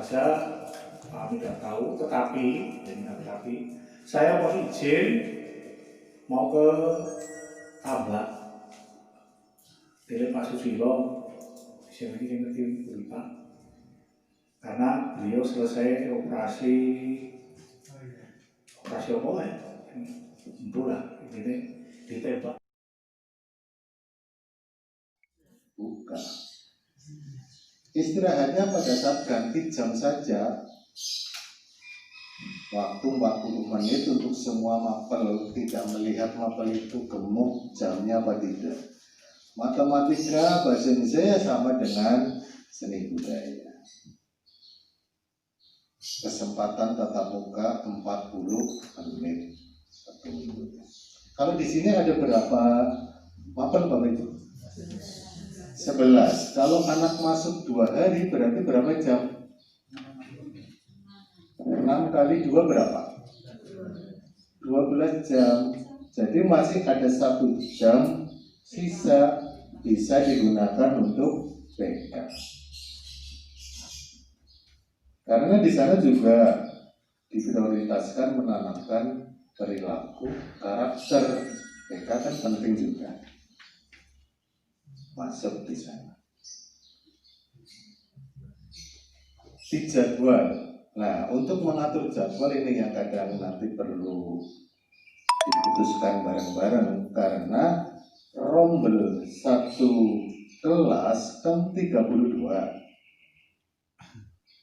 saja kami tidak tahu, tetapi saya mau izin mau ke Tambak. Dari Pak Susilo, siapa ini yang ngerti Pak? Karena beliau selesai operasi apa ya? Sembuh lah, ini ditembak. Bukan. Istirahatnya pada saat ganti jam saja. Waktu 40 menit untuk semua mapel, tidak melihat mapel itu gemuk jamnya apa tidak. Matematika bahasa Indonesia sama dengan seni budaya. Kesempatan tatap muka 40 menit satu minggu. Kalau di sini ada berapa mapel Bapak Ibu? 11. Kalau anak masuk 2 hari berarti berapa jam? 6 kali 2 berapa? 12 jam. Jadi masih ada 1 jam sisa bisa digunakan untuk BK. Karena di sana juga diprioritaskan menanamkan perilaku, karakter. BK kan penting juga. Masuk di sana. Di jadwal. Nah, untuk mengatur jadwal ini yang kadang nanti perlu diputuskan bareng-bareng karena rombel satu kelas kan 32.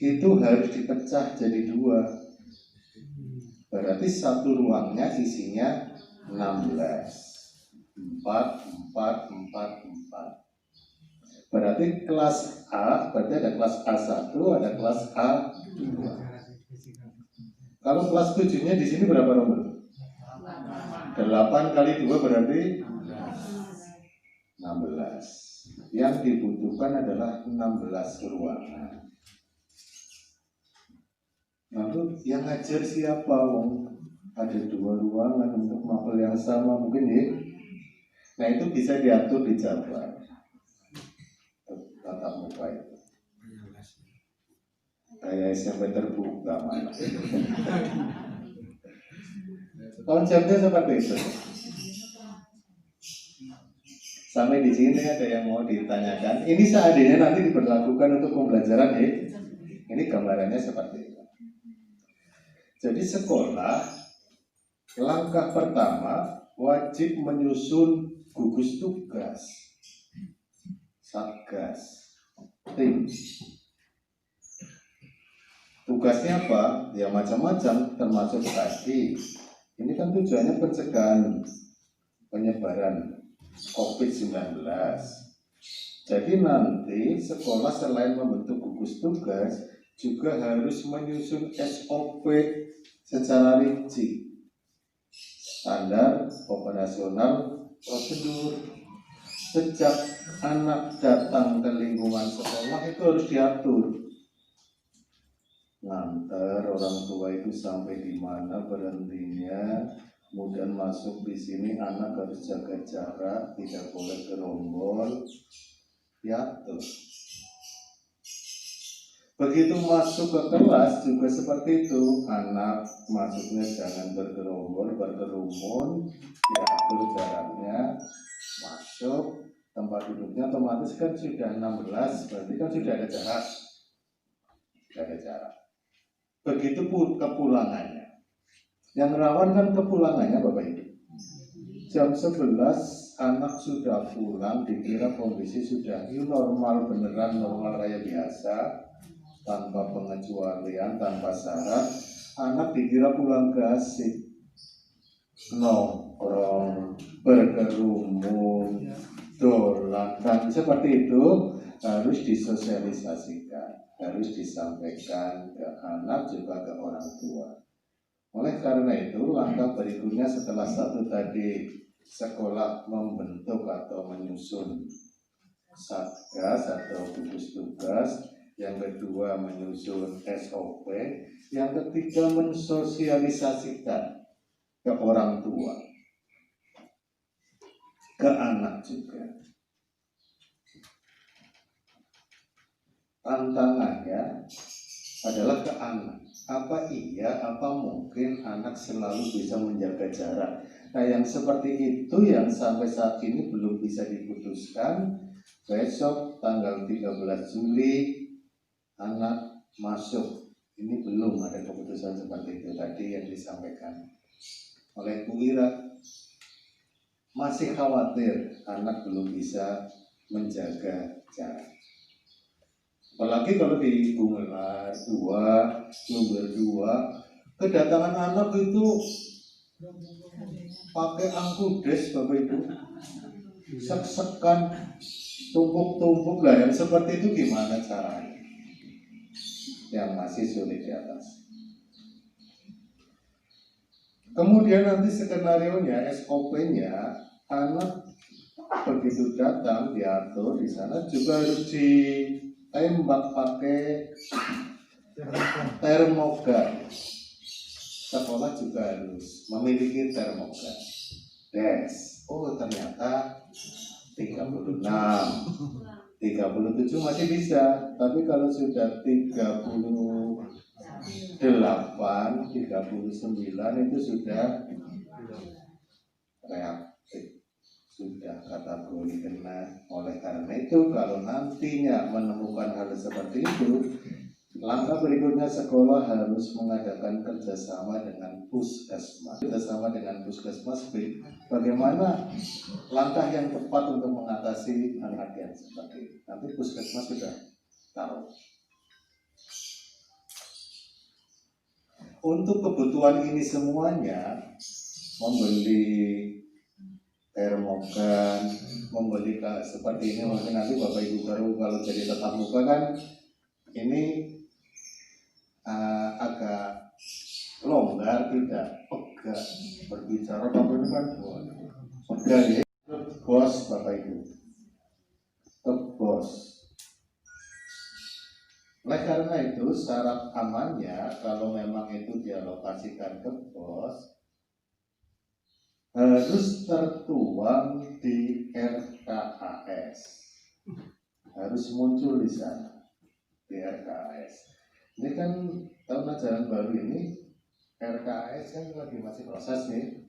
Itu harus dipecah jadi 2. Berarti satu ruangnya sisinya 16. 4. Berarti kelas A, berarti ada kelas A1, ada kelas A2. Kalau kelas 7-nya di sini berapa rombel? 8 kali 2 berarti 16. Yang dibutuhkan adalah 16 ruangan. Lalu yang ngajar siapa? Wong ada 2 ruangan untuk mapel yang sama mungkin ya. Nah itu bisa diatur di jadwal tatap muka itu. Kayak SMP terbuka mana. Konsepnya seperti itu. Sampai di sini ada yang mau ditanyakan. Ini seandainya nanti diberlakukan untuk pembelajaran ya. Ini gambarannya seperti itu. Jadi sekolah langkah pertama wajib menyusun gugus tugas, satgas, tim. Tugasnya apa? Ya macam-macam termasuk tadi. Ini kan tujuannya pencegahan penyebaran COVID-19. Jadi nanti sekolah selain membentuk gugus tugas juga harus menyusun SOP secara rinci. Standar operasional prosedur. Sejak anak datang ke lingkungan sekolah itu harus diatur. Nganter orang tua itu sampai di mana berhentinya, kemudian masuk di sini anak harus jaga jarak, tidak boleh gerombol, diatur. Begitu masuk ke kelas juga seperti itu, anak masuknya jangan bergerombol, berkerumun, diatur jaraknya, masuk tempat duduknya otomatis kan sudah 16, berarti kan sudah ada jarak, Begitu pun kepulangannya. Yang rawan kan kepulangannya Bapak Ibu. Jam 11 anak sudah pulang, dikira kondisi sudah new normal, beneran normal raya biasa, tanpa pengecualian, tanpa syarat. Anak dikira pulang ke asik, nongkrong, berkerumun, dolan, dan seperti itu harus disosialisasikan, harus disampaikan ke anak juga ke orang tua. Oleh karena itu, langkah berikutnya setelah satu tadi sekolah membentuk atau menyusun satgas atau gugus tugas, yang kedua menyusun SOP, yang ketiga mensosialisasikan ke orang tua, ke anak juga. Tantangannya adalah ke anak. Apa iya, apa mungkin anak selalu bisa menjaga jarak? Nah, yang seperti itu yang sampai saat ini belum bisa diputuskan. Besok tanggal 13 Juli anak masuk. Ini belum ada keputusan seperti itu tadi yang disampaikan oleh Bu Ira. Masih khawatir anak belum bisa menjaga jarak. Apalagi kalau di Bungelar 2, Sumber 2, kedatangan anak itu pakai angkudes Bapak Ibu, sek-sekan, tumpuk-tumpuk lah, yang seperti itu gimana caranya? Yang masih sulit di atas. Kemudian nanti skenario-nya, SOP-nya, anak begitu datang diatur di sana juga harus ditembak pakai termogan. Sekolah juga harus memiliki termogan. Des. Oh, ternyata 36, 37 masih bisa. Tapi kalau sudah 38, 39 itu sudah reaktif, sudah kategori kena. Oleh karena itu, kalau nantinya menemukan hal seperti itu, langkah berikutnya sekolah harus mengadakan kerjasama dengan puskesmas. Bagaimana langkah yang tepat untuk mengatasi anak yang seperti ini? Nanti puskesmas sudah tahu. Untuk kebutuhan ini semuanya, membeli termogan, membeli seperti ini, mungkin nanti Bapak Ibu baru kalau jadi tatap muka kan ini agak longgar, tidak pegang berbicara. Bapak Ibu kan pegang ya, bos Bapak Ibu, bos. Oleh karena itu syarat amannya kalau memang itu dialokasikan ke bos harus tertuang di RKAS, harus muncul di sana di RKAS. Ini kan tahun ajaran baru ini RKAS kan lagi masih proses nih,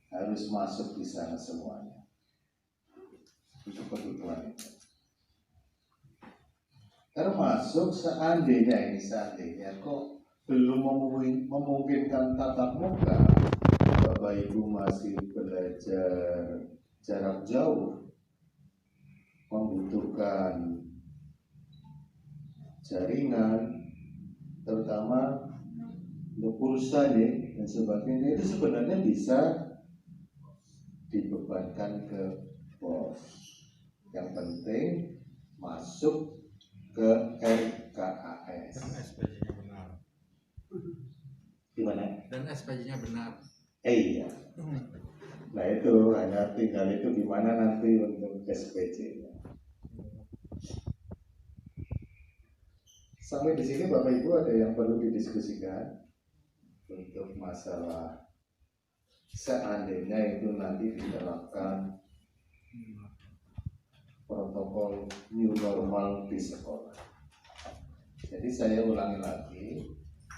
harus masuk di sana semuanya untuk kebutuhan itu. Termasuk seandainya kok belum memungkinkan tatap muka, Bapak Ibu masih belajar jarak jauh, membutuhkan jaringan, terutama untuk pulsa nih dan sebagainya, itu sebenarnya bisa dibebankan ke bos. Yang penting masuk ke RKAS. Dan SPJ-nya benar. Gimana? Dan SPJ-nya benar. Iya. Nah itu hanya tinggal itu gimana nanti untuk SPJ-nya. Sampai di sini Bapak Ibu ada yang perlu didiskusikan untuk masalah seandainya itu nanti diterapkan protokol new normal di sekolah. Jadi saya ulangi lagi,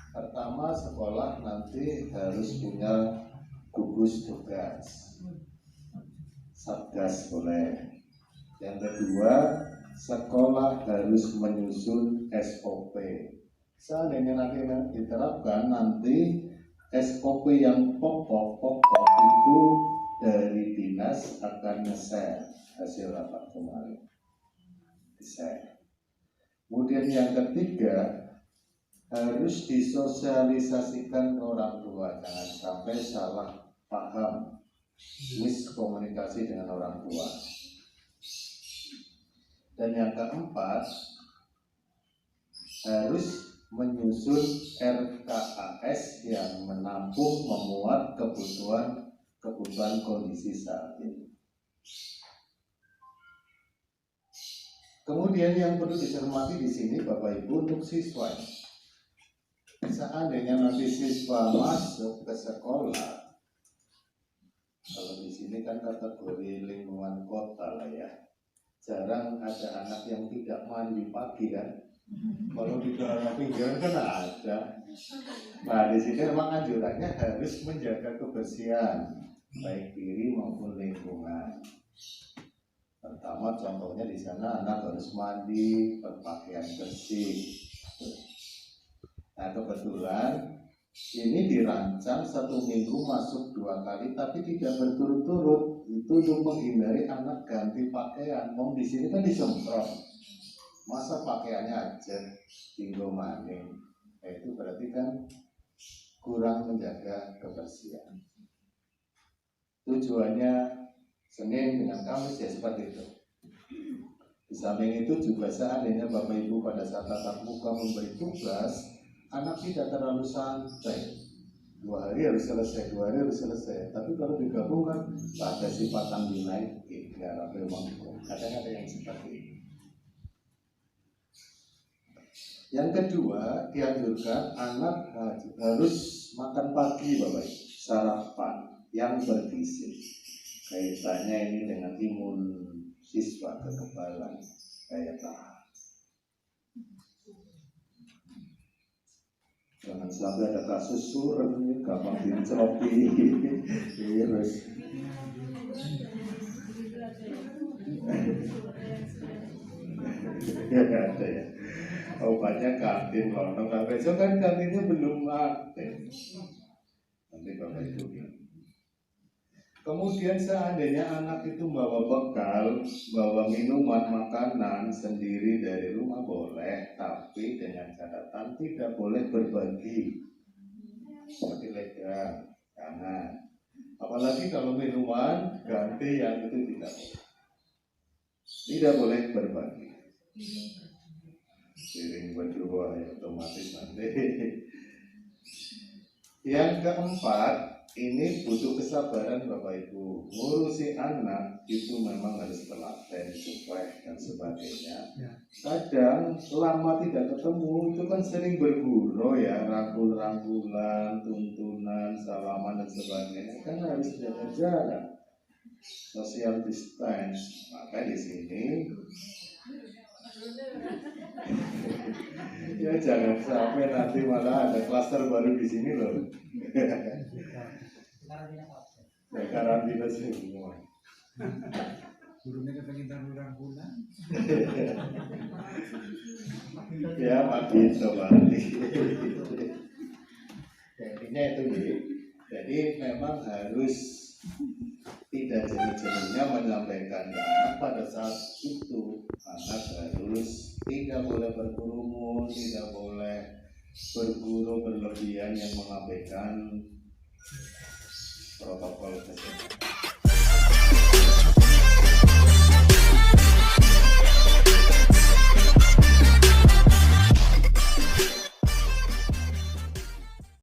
pertama sekolah nanti harus punya gugus tugas, satgas boleh. Yang kedua, sekolah harus menyusun SOP. Seandainya nanti diterapkan, nanti SOP yang pokok itu dari dinas akan nge-share hasil rapat kemarin, di-share. Kemudian yang ketiga, harus disosialisasikan ke orang tua, jangan sampai salah paham, miskomunikasi dengan orang tua. Dan yang keempat, harus menyusun RKAS yang menampung, memuat kebutuhan kondisi saat ini. Kemudian yang perlu dicermati di sini Bapak Ibu untuk siswa. Seandainya nanti siswa masuk ke sekolah, kalau di sini kan kategori lingkungan kota lah ya, jarang ada anak yang tidak mandi pagi kan. Kalau di daerah pinggiran kan ada. Nah di sini memang anjurannya harus menjaga kebersihan baik diri maupun lingkungan. Pertama contohnya di sana anak harus mandi, berpakaian bersih. Nah kebetulan ini dirancang 1 minggu masuk 2 kali tapi tidak berturut-turut. Itu untuk menghindari anak ganti pakaian. Mau di sini kan disemprot. Masa pakaiannya aja tinggal maning. Nah, itu berarti kan kurang menjaga kebersihan. Tujuannya Senin dengan Kamis ya seperti itu. Di samping itu juga seandainya Bapak Ibu pada saat tatap muka memberi tugas, anak tidak terlalu santai. 2 hari harus selesai, 2 hari harus selesai. Tapi kalau digabungkan, pada sifatan dinaikin, nggak memang kadang ada yang seperti ini. Yang kedua, dianjurkan anak harus makan pagi, Bapak Ibu, sarapan yang bergizi. Kaitannya ini dengan imun siswa, kekebalan daya tahan. Jangan sampai ada kasus surat ini gampang diceropi virus. Ya ada ya. Obatnya kantin lontong, nah besok kan kantinnya belum aktif. Nanti Bapak Ibu bilang. Kemudian seandainya anak itu bawa bekal, bawa minuman, makanan sendiri dari rumah boleh, tapi dengan catatan tidak boleh berbagi. Seperti legal, jangan. Apalagi kalau minuman ganti yang itu tidak boleh. Tidak boleh berbagi. Piring berdua ya otomatis nanti. Yang keempat, ini butuh kesabaran Bapak Ibu. Ngurusi anak itu memang harus telaten, cuek dan sebagainya. Kadang lama tidak ketemu itu kan sering bergurau ya, rangkul-rangkulan, tuntunan, salaman dan sebagainya. Kan harus jaga jarak, social distance. Maka di sini ya jangan sampai nanti malah ada klaster baru di sini loh. Ya karantina semua. Gurunya kepengen rangkulan. Ya makin terbalik. Intinya itu nih. Jadi memang harus tidak jenuh-jenuhnya menyampaikan ke anak pada saat itu. Anak harus tidak boleh berkerumun, tidak boleh berguru berlebihan yang mengabaikan protokol kesehatan.